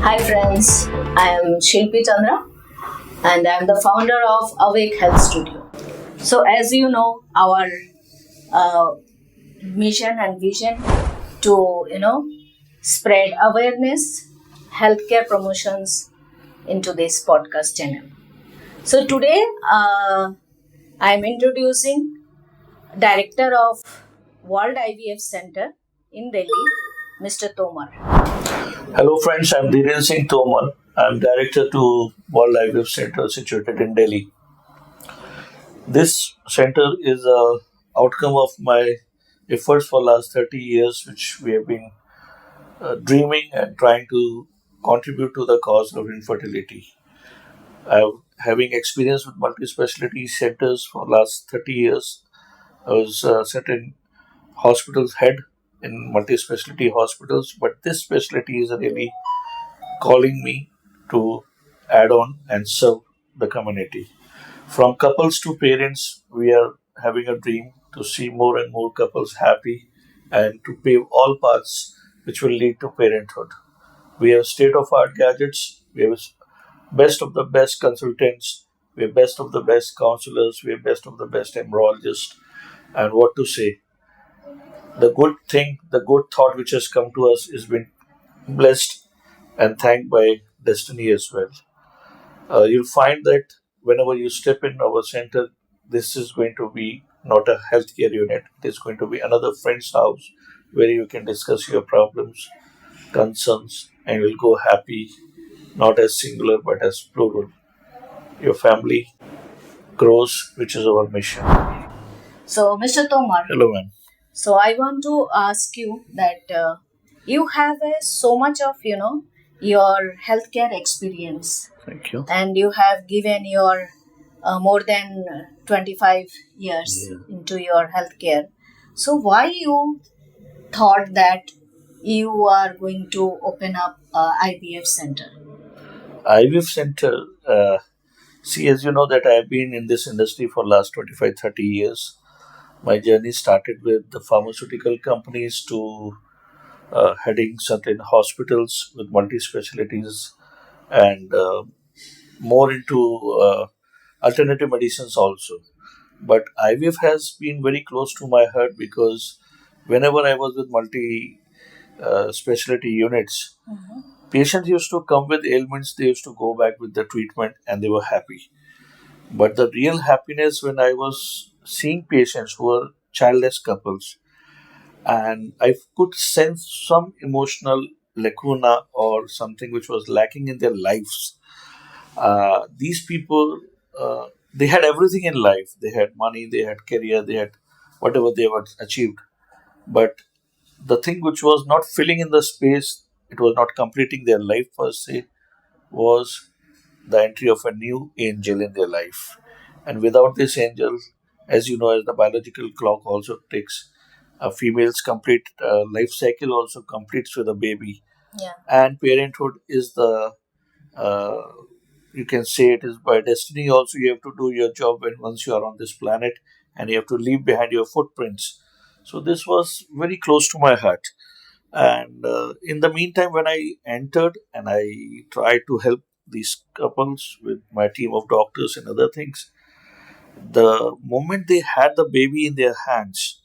Hi friends, I am Shilpi Chandra and I am the founder of Awake Health Studio. So as you know, our uh, mission and vision to spread awareness, healthcare promotions into this podcast channel. So today I am introducing Director of World IVF Center in Delhi, Mr. Tomar. Hello friends, I'm Dheerendra Tomar. I'm Director to World IVF Center situated in Delhi. This center is a outcome of my efforts for last 30 years, which we have been dreaming and trying to contribute to the cause of infertility. Having experience with multi-specialty centers for last 30 years, I was certain hospitals head in multi-specialty hospitals, but this specialty is really calling me to add on and serve the community. From couples to parents, we are having a dream to see more and more couples happy and to pave all paths which will lead to parenthood. We have state of art gadgets, we have best of the best consultants, we have best of the best counselors, we have best of the best embryologists. And what to say? The good thing, the good thought which has come to us is been blessed and thanked by destiny as well. You'll find that whenever you step in our center, this is going to be not a healthcare unit. It is going to be another friend's house where you can discuss your problems, concerns, and you'll go happy, not as singular but as plural. Your family grows, which is our mission. So, Mr. Tomar, Hello, ma'am. so I want to ask you that you have so much of your healthcare experience, Thank you. and you have given your more than 25 years into your healthcare. So why you thought that you are going to open up a IVF center? IVF Center, see, as you know, that I have been in this industry for last 25, 30 years. My journey started with the pharmaceutical companies to heading certain hospitals with multi specialties and more into alternative medicines also. But IVF has been very close to my heart because whenever I was with multi specialty units, patients used to come with ailments, they used to go back with the treatment and they were happy. But the real happiness when I was seeing patients who were childless couples, and I could sense some emotional lacuna or something which was lacking in their lives. These people, they had everything in life. They had money, they had career, they had whatever they had achieved. But the thing which was not filling in the space, it was not completing their life per se, was the entry of a new angel in their life. And without this angel, as you know, as the biological clock also ticks, a female's complete life cycle also completes with a baby. Yeah. And parenthood is the, uh, you can say it is by destiny also. You have to do your job when once you are on this planet and you have to leave behind your footprints. So this was very close to my heart. And in the meantime, when I entered and I tried to help these couples with my team of doctors and other things, the moment they had the baby in their hands,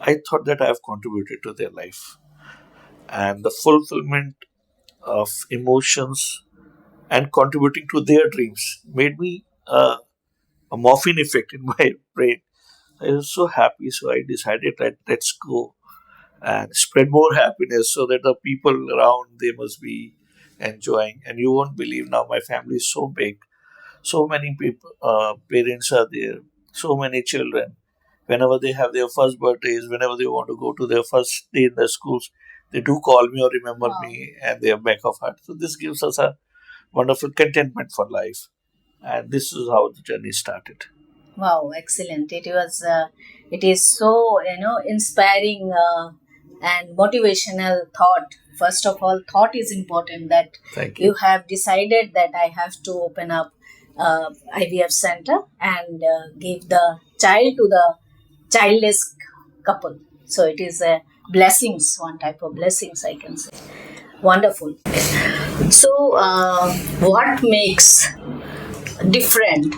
I thought that I have contributed to their life. And the fulfillment of emotions and contributing to their dreams made me a morphine effect in my brain. I was so happy, so I decided that let's go and spread more happiness so that the people around they must be enjoying. And you won't believe now my family is so big, so many people, parents are there, so many children. Whenever they have their first birthdays, whenever they want to go to their first day in the schools, they do call me or remember me, and they are back of heart. So this gives us a wonderful contentment for life, and this is how the journey started. Wow, excellent! It was. It is so inspiring and motivational thought. First of all, thought is important that Thank you have decided that I have to open up IVF center and give the child to the childless couple. So it is a blessings, one type of blessings I can say. Wonderful. So, what makes different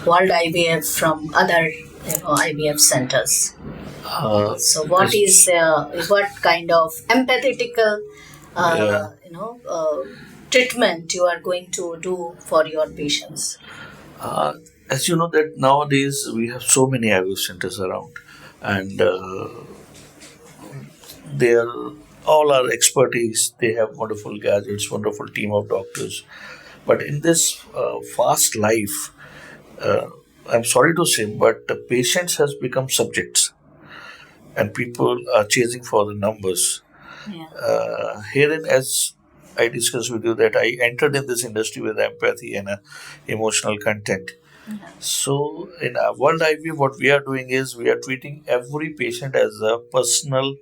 World IVF from other IVF centers? So, what As- is what kind of empathetical yeah. treatment you are going to do for your patients? Uh, as you know that nowadays we have so many IVF centers around, and they are all our expertise. They have wonderful gadgets, wonderful team of doctors. But in this fast life, uh, I'm sorry to say, but the patients has become subjects, and people are chasing for the numbers. Yeah. Herein, as I discussed with you, that I entered in this industry with empathy and emotional content. So, in our World IVF, what we are doing is we are treating every patient as a personal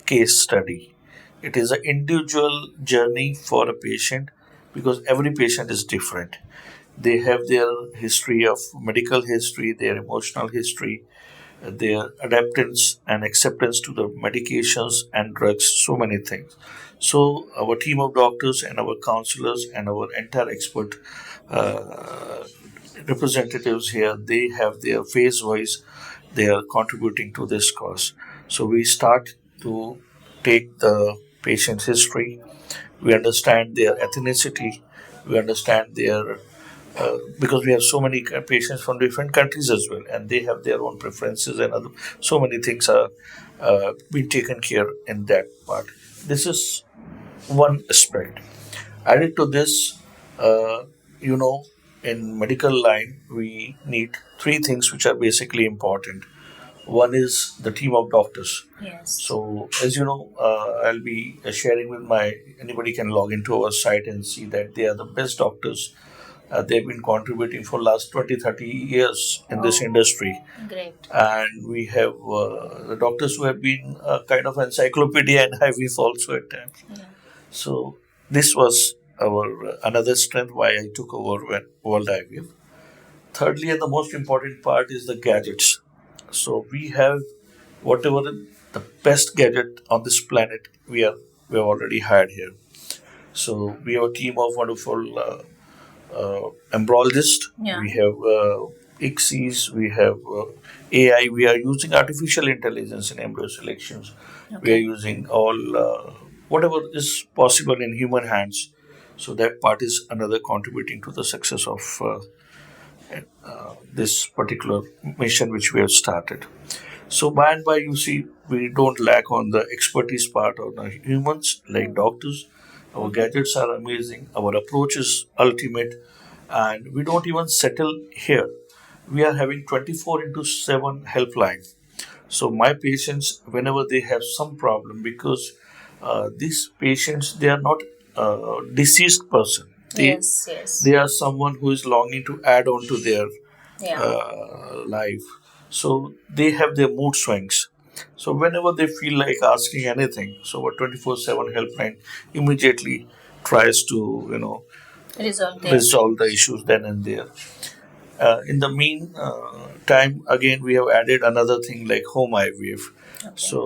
case study. It is an individual journey for a patient because every patient is different. They have their history of medical history, their emotional history, their adaptance and acceptance to the medications and drugs, so many things. So, our team of doctors and our counselors and our entire expert uh, representatives here, they have their phase wise, they are contributing to this cause. So, we start to take the patient's history, we understand their ethnicity, we understand their because we have so many patients from different countries as well, and they have their own preferences and other so many things are being taken care in that part. This is one aspect. Added to this, uh, you know, in medical line we need three things which are basically important. One is the team of doctors. Yes. So, as you know, I'll be sharing with my anybody can log into our site and see that they are the best doctors. They've been contributing for last 20, 30 years in this industry. Great. And we have the doctors who have been kind of encyclopedia and IVF also at times. Yeah. So this was our another strength why I took over World IVF. Thirdly, and the most important part is the gadgets. So we have whatever the best gadget on this planet we have already had here. So we have a team of wonderful embryologists. Yeah. We have ICSIs. We have AI. We are using artificial intelligence in embryo selections. We are Okay. using all whatever is possible in human hands. So that part is another contributing to the success of this particular mission which we have started. So by and by, you see, we don't lack on the expertise part of the humans like doctors. Our gadgets are amazing. Our approach is ultimate, and we don't even settle here. We are having 24 into 7 helpline. So my patients, whenever they have some problem, because these patients they are not deceased person. Yes. Yes. They are someone who is longing to add on to their Yeah. life. So they have their mood swings. So whenever they feel like asking anything, so a 24/7 helpline immediately tries to Resolve their resolve the issues then and there. In the mean time, again we have added another thing like home IVF. Okay. So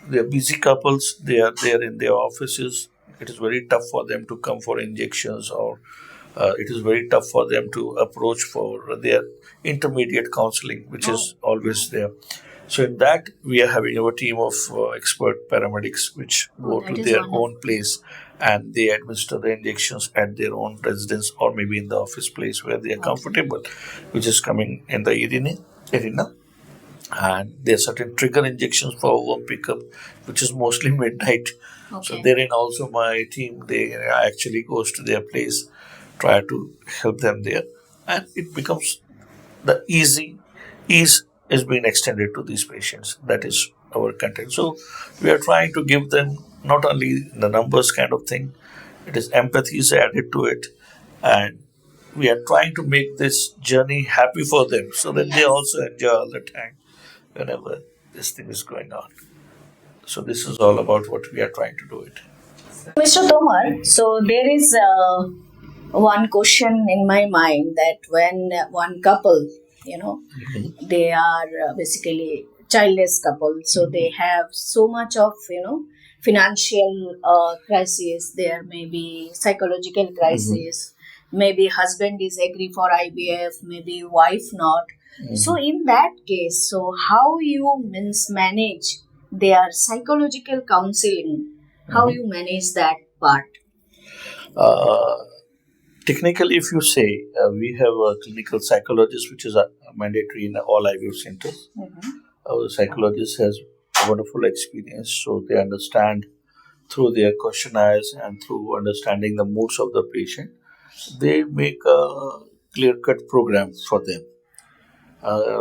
they are busy couples. They are there in their offices. It is very tough for them to come for injections, or it is very tough for them to approach for their intermediate counseling, which is always there. So in that, we are having our team of expert paramedics, which go that to is their wonderful. own place and they administer the injections at their own residence or maybe in the office place where they are comfortable, which is coming in the arena. And there are certain trigger injections for home pickup, which is mostly midnight. So Okay. therein also my team they actually goes to their place, try to help them there, and it becomes the ease is being extended to these patients. That is our content. So we are trying to give them not only the numbers kind of thing, it is empathy is added to it, and we are trying to make this journey happy for them so that they also enjoy all the time whenever this thing is going on. So this is all about what we are trying to do it. Mr. Tomar, so there is one question in my mind that when one couple, they are basically childless couple, so they have so much of, financial crisis, there may be psychological crisis, maybe husband is agree for IVF, maybe wife not. So in that case, so how you means manage their psychological counseling? How you manage that part? Uh, Technically, if you say we have a clinical psychologist, which is mandatory in all IVF centers. Our psychologist has a wonderful experience, so they understand through their questionnaires and through understanding the moods of the patient. They make a clear cut program for them.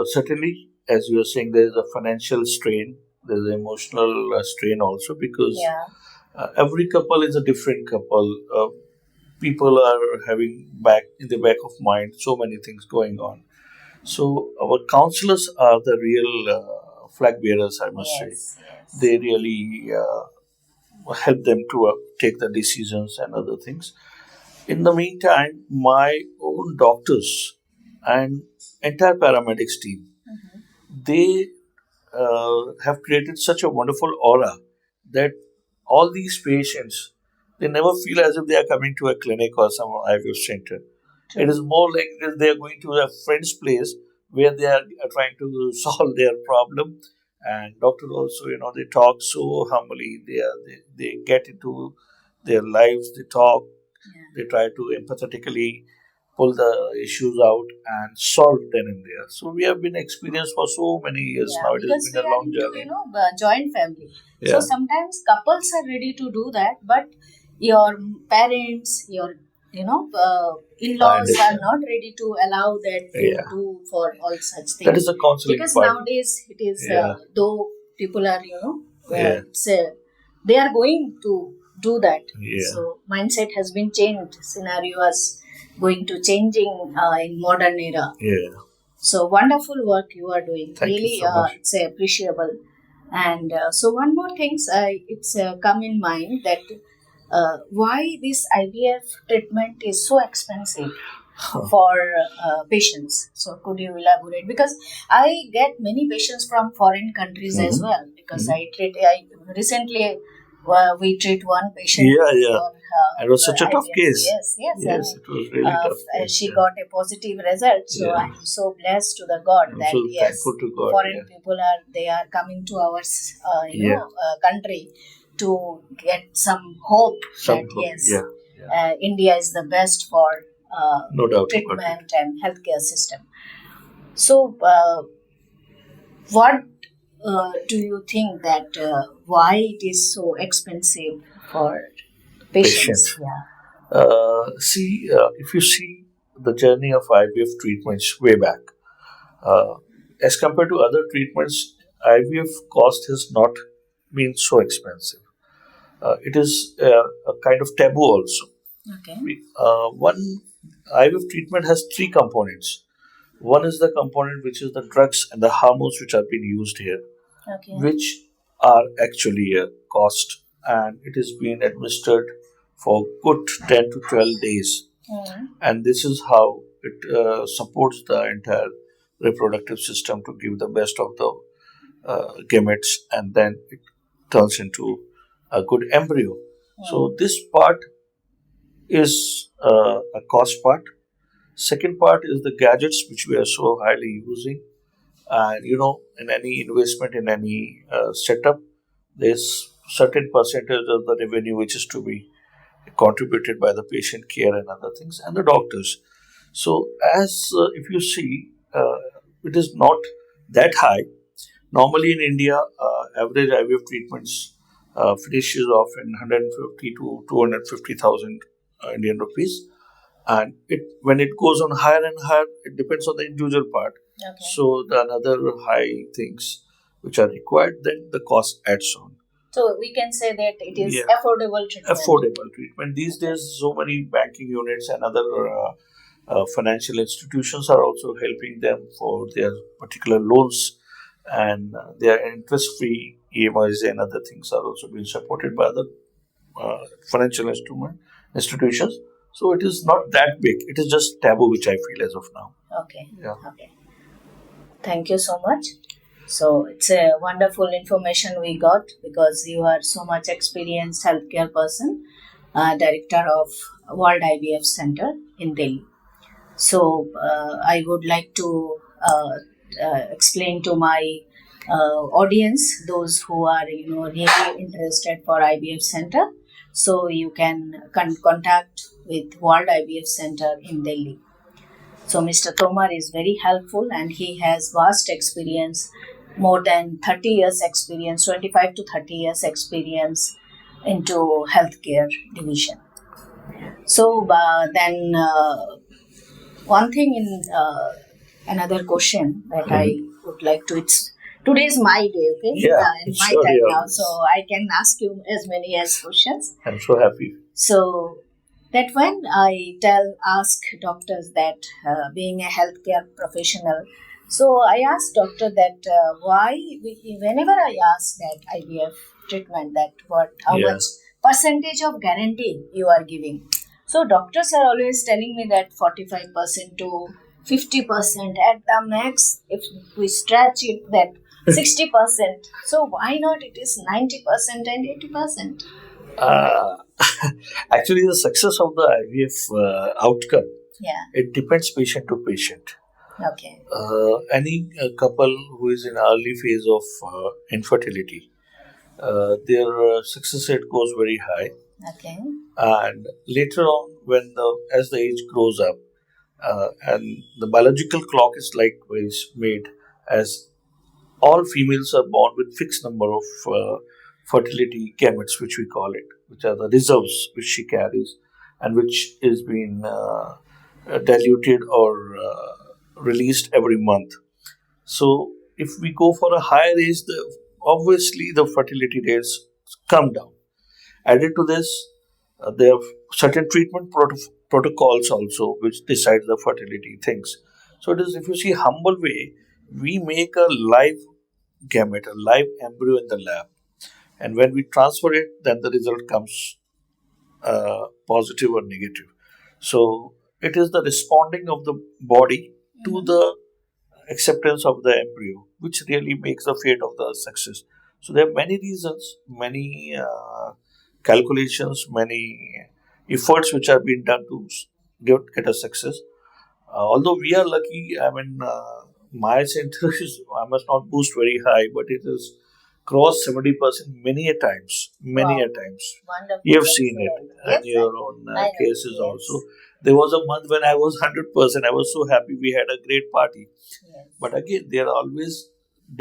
Certainly, as you are saying, there is a financial strain, there is emotional strain also because Yeah. every couple is a different couple. People are having back in the back of mind so many things going on. So our counselors are the real flag bearers, I must say. Yes, yes. They really help them to take the decisions and other things. In the meantime, my own doctors and entire paramedics team, they have created such a wonderful aura that all these patients, they never feel as if they are coming to a clinic or some IVF center. It is more like they are going to a friend's place where they are trying to solve their problem. And doctors also, they talk so humbly. They get into their lives. They talk. They try to empathetically pull the issues out and solve then and there. So we have been experienced for so many years now. It has Because been we a are long into, journey. joint family. So Yeah. sometimes couples are ready to do that, but your parents, your in-laws are understand. not ready to allow that to Yeah. do for all such things. That is the counseling Because part. nowadays it is Yeah. though people are Yeah. it's, they are going to do that. Yeah. So mindset has been changed. Scenario is going to changing in modern era. Yeah. So wonderful work you are doing. Thank you Really, so much. it's appreciable. And so one more thing, it's come in mind that why this IVF treatment is so expensive for patients. So could you elaborate? Because I get many patients from foreign countries as well. Because I recently we treat one patient. Yeah. For, It was such a tough IVF. case. Yes. Yes, And it was really tough case. she Yeah. got a positive result. So Yeah. I'm so blessed to the God I'm that so yes, thankful to God. foreign Yeah. people are coming to our Yeah. country to get some hope Some that hope. yes, Yeah. India is the best for No doubt about it. treatment and healthcare system. So what do you think that why it is so expensive for patients? Patients. If you see the journey of IVF treatments way back, uh, as compared to other treatments, IVF cost has not been so expensive. It is a kind of taboo also. Okay. One IVF treatment has three components. One is the component which is the drugs and the hormones which are being used here, Okay. which are actually a cost, and it is being administered for good 10 to 12 days. And this is how it supports the entire reproductive system to give the best of the gametes, and then it turns into a good embryo. So this part is a cost part. Second part is the gadgets which we are so highly using, and in any investment in any setup, there's certain percentage of the revenue which is to be contributed by the patient care and other things and the doctors. So as if you see, it is not that high. Normally in India, average IVF treatments finishes off in 150 to 250,000 Indian rupees, and it when it goes on higher and higher, it depends on the individual part. Okay. So the another high things which are required, then the cost adds on. So we can say that it is Yeah. affordable treatment. Affordable treatment. These days, so many banking units and other financial institutions are also helping them for their particular loans, and their interest-free EMIs and other things are also being supported by other financial institutions. So it is not that big. It is just taboo, which I feel as of now. Okay. Yeah. Okay. Thank you so much. So it's a wonderful information we got because you are so much experienced healthcare person, director of World IVF Center in Delhi. So I would like to explain to my audience, those who are really interested for IVF Center. So you can contact with World IVF Center in Delhi. So Mr. Tomar is very helpful and he has vast experience, more than 30 years experience, 25 to 30 years experience into healthcare division. So then one thing in another question that I would like to, today is my day, okay? Yeah, In it's my your time day now, always. so I can ask you as many as questions. I'm so happy. So that when I ask doctors that being a healthcare professional, so I ask doctor that whenever I ask that IVF treatment, that how Yeah. much percentage of guarantee you are giving. So doctors are always telling me that 45% to 50% at the max. If we stretch it, that 60%. So why not it is 90% and 80%? Uh, Actually, the success of the IVF outcome, Yeah. it depends patient to patient. Okay. Any couple who is in early phase of infertility, their success rate goes very high, Okay. and later on, when as the age grows up, and the biological clock is likewise made, as all females are born with fixed number of fertility gametes, which we call it, which are the reserves which she carries, and which is being diluted or released every month. So if we go for a higher age, obviously the fertility rates come down. Added to this, there are certain treatment protocols also which decide the fertility things. So it is, if you see, humble way, we make a live gamete, a live embryo in the lab, and when we transfer it, then the result comes positive or negative. So it is the responding of the body to the acceptance of the embryo, which really makes the fate of the success. So there are many reasons, many calculations, many efforts which are being done to get a success. Although we are lucky, I mean, my center is, I must not boost very high, but it is crossed 70% many a times, many Wow. a times. Wonderful. You have seen it Yes, in your own I know. cases Yes. also. There was a month when I was 100%. I was so happy. We had a great party. Yes. But again, there are always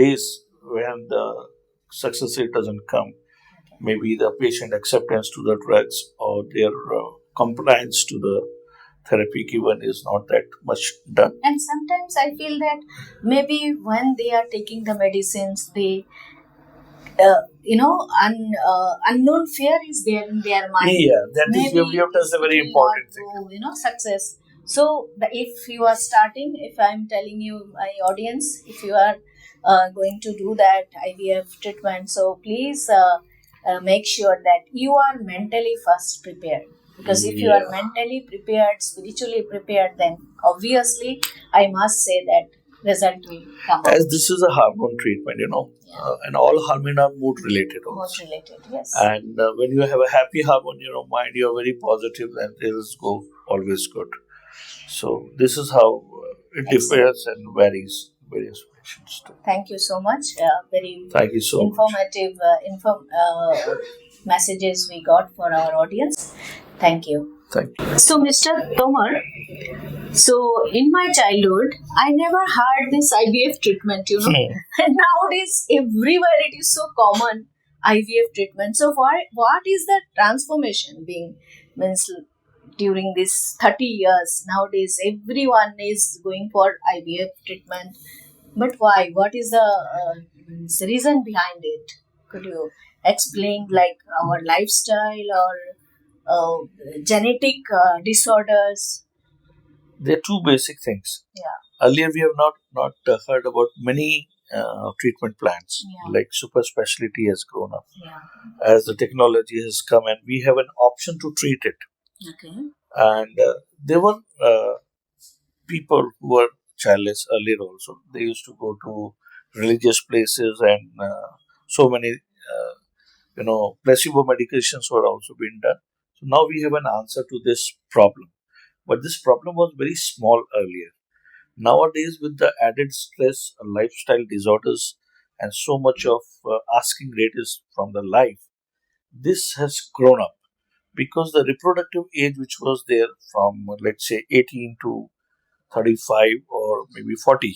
days when the success rate doesn't come. Okay. Maybe the patient acceptance to the drugs or their compliance to the therapy given is not that much done. And sometimes I feel that maybe when they are taking the medicines, they, unknown fear is there in their mind. Yeah, that is, Maybe you have touched a very it will important not thing. go, success. So if you are starting, if I'm telling you, my audience, if you are going to do that IVF treatment, so please make sure that you are mentally first prepared. Because if you are Yeah. mentally prepared, spiritually prepared, then obviously I must say that result will come out. As this is a hormone treatment, and all hormone are mood related Mood also. related, yes. And when you have a happy hormone in your mind, you are very positive and it will go always good. So this is how it differs and varies various patients too. Thank you so much. Very Thank you so much. informative messages we got for our audience. Thank you. Thank you. So, Mr. Tomar, so in my childhood, I never had this IVF treatment, And nowadays, everywhere it is so common, IVF treatment. So, what is the transformation being means during this 30 years? Nowadays, everyone is going for IVF treatment. But why? What is the reason behind it? Could you explain, like our lifestyle or genetic disorders? There are two basic things. Yeah. Earlier, we have not heard about many treatment plans, like super specialty has grown up. Yeah. As the technology has come and we have an option to treat it. Okay. And there were people who were childless earlier also. They used to go to religious places, and so many placebo medications were also being done. So now we have an answer to this problem. But this problem was very small earlier. Nowadays, with the added stress, lifestyle disorders, and so much of asking rate is from the life, this has grown up because the reproductive age, which was there from let's say 18 to 35 or maybe 40,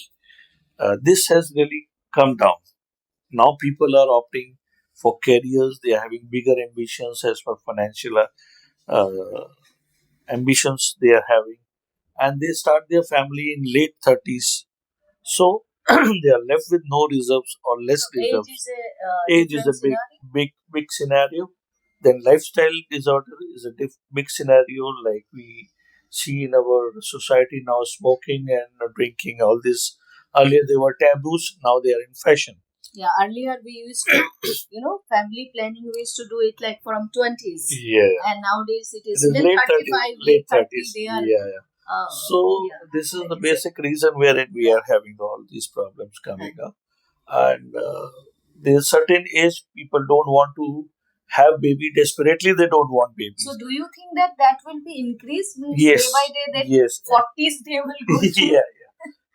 this has really come down. Now people are opting for careers, they are having bigger ambitions as per financial uh, ambitions they are having, and they start their family in late 30s. So they are left with no reserves or less So age reserves. is a Age is a different scenario. big scenario. Then lifestyle disorder is a big scenario, like we see in our society now, smoking and drinking, all this. Earlier they were taboos, now they are in fashion. Yeah, earlier we used to, family planning, we used to do it like from 20s. Yeah. And nowadays it It is is till late 35, 30s, late late 30, 30s. they are. Yeah. So Yeah, this is that the is it. basic reason wherein we are having all these problems coming up. And there's certain age people don't want to have baby desperately. They don't want babies. So do you think that that will be increased? Means Yes. day by day, that Yes. 40s they will go to. Yeah.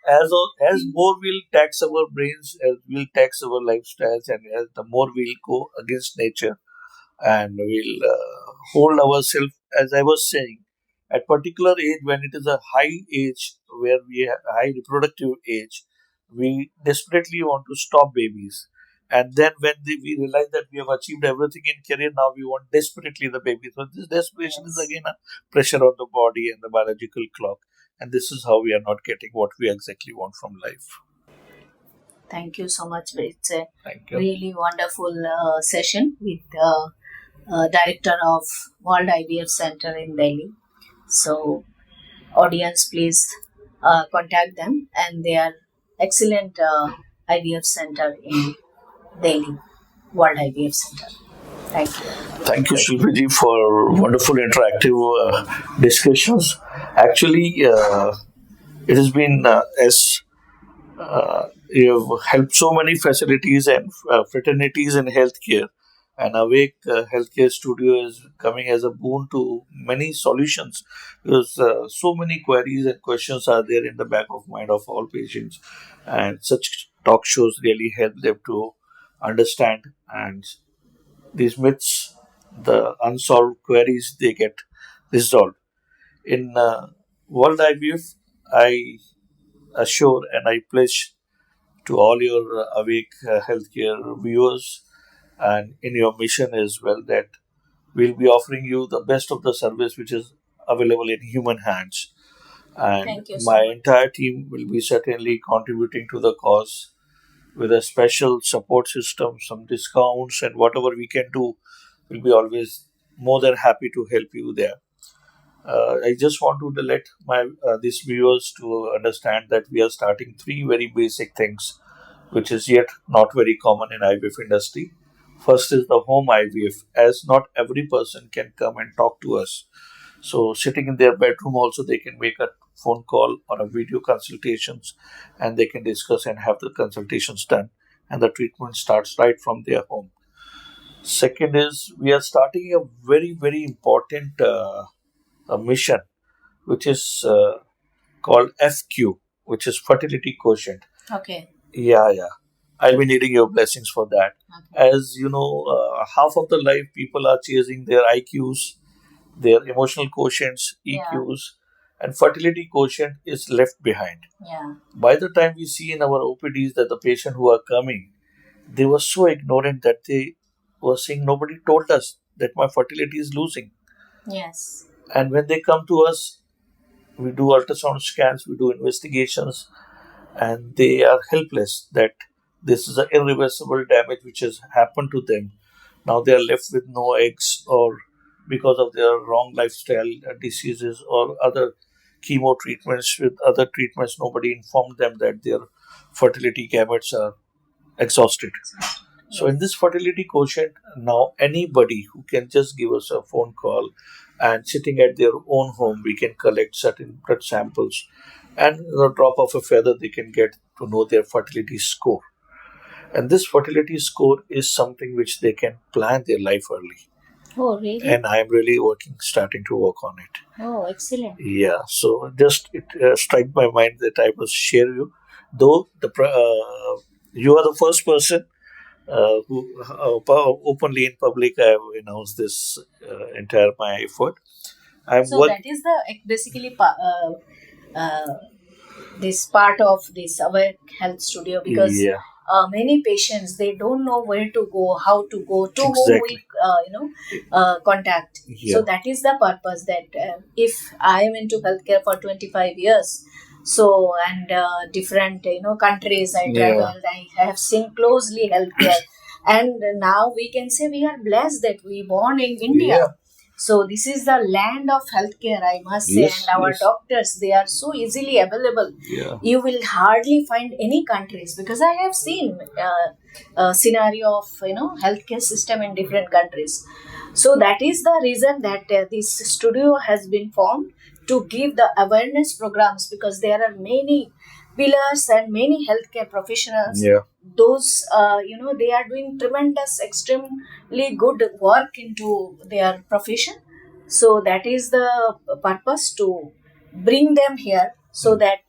As more we'll tax our brains, as we'll tax our lifestyles, and as the more we'll go against nature, and we'll hold ourselves, as I was saying, at particular age, when it is a high age where we have high reproductive age, we desperately want to stop babies. And then when we realize that we have achieved everything in career, now we want desperately the baby. So this desperation is Yes. again a pressure on the body and the biological clock. And this is how we are not getting what we exactly want from life. Thank you so much. It's a Thank you. really wonderful session with director of World IVF Center in Delhi. So, audience, please contact them, and they are excellent IVF center in Delhi, World IVF Center. Thank you. Thank you, Shilpi, for wonderful interactive discussions. Actually, it has been as you've helped so many facilities and fraternities in healthcare. And Awake Healthcare Studio is coming as a boon to many solutions, because so many queries and questions are there in the back of mind of all patients, and such talk shows really help them to understand, and these myths, the unsolved queries, they get resolved. In World IVF, I assure and I pledge to all your Awake Healthcare viewers and in your mission as well, that we'll be offering you the best of the service which is available in human hands. And Thank you so my much. entire team will be certainly contributing to the cause with a special support system, some discounts, and whatever we can do, we'll be always more than happy to help you there. I just want to let my these viewers to understand that we are starting three very basic things, which is yet not very common in IVF industry. First is the home IVF, as not every person can come and talk to us. So sitting in their bedroom also, they can make a phone call or a video consultations, and they can discuss and have the consultations done, and the treatment starts right from their home. Second is we are starting a very important a mission, which is called FQ, which is fertility quotient. Okay. Yeah. I'll be needing your blessings for that. Okay. As you know, half of the life people are chasing their IQs, their emotional quotients, EQs, and fertility quotient is left behind. Yeah. By the time we see in our OPDs that the patient who are coming, they were so ignorant that they were saying, nobody told us that my fertility is losing. Yes. And when they come to us, we do ultrasound scans, we do investigations, and they are helpless that this is an irreversible damage which has happened to them. Now they are left with no eggs, or because of their wrong lifestyle diseases or other chemo treatments, with other treatments, nobody informed them that their fertility gametes are exhausted. So in this fertility quotient, now anybody who can just give us a phone call, and sitting at their own home, we can collect certain blood samples, and the drop of a feather, they can get to know their fertility score. And this fertility score is something which they can plan their life early. Oh, really? And I'm really starting to work on it. Oh, excellent. Yeah, so just it struck my mind that I must share you. Though you are the first person who openly in public I have announced this entire my effort. I'm So that is the basically this part of this our health studio, because Yeah, many patients, they don't know where to go, how to go, to whom exactly. we contact. Yeah. So that is the purpose, that if I am into healthcare for 25 years, so and different countries I Yeah. traveled, I have seen closely healthcare, and now we can say we are blessed that we born in India. Yeah. So this is the land of healthcare, I must say, Yes, and our yes. doctors, they are so easily available. Yeah. You will hardly find any countries, because I have seen a scenario of healthcare system in different countries. So that is the reason that this studio has been formed, to give the awareness programs, because there are many pillars and many healthcare professionals. Yeah. Those they are doing tremendous, extremely good work into their profession. So that is the purpose, to bring them here, so that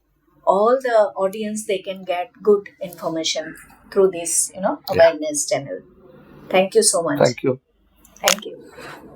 all the audience, they can get good information through this awareness channel. Thank you so much. Thank you. Thank you.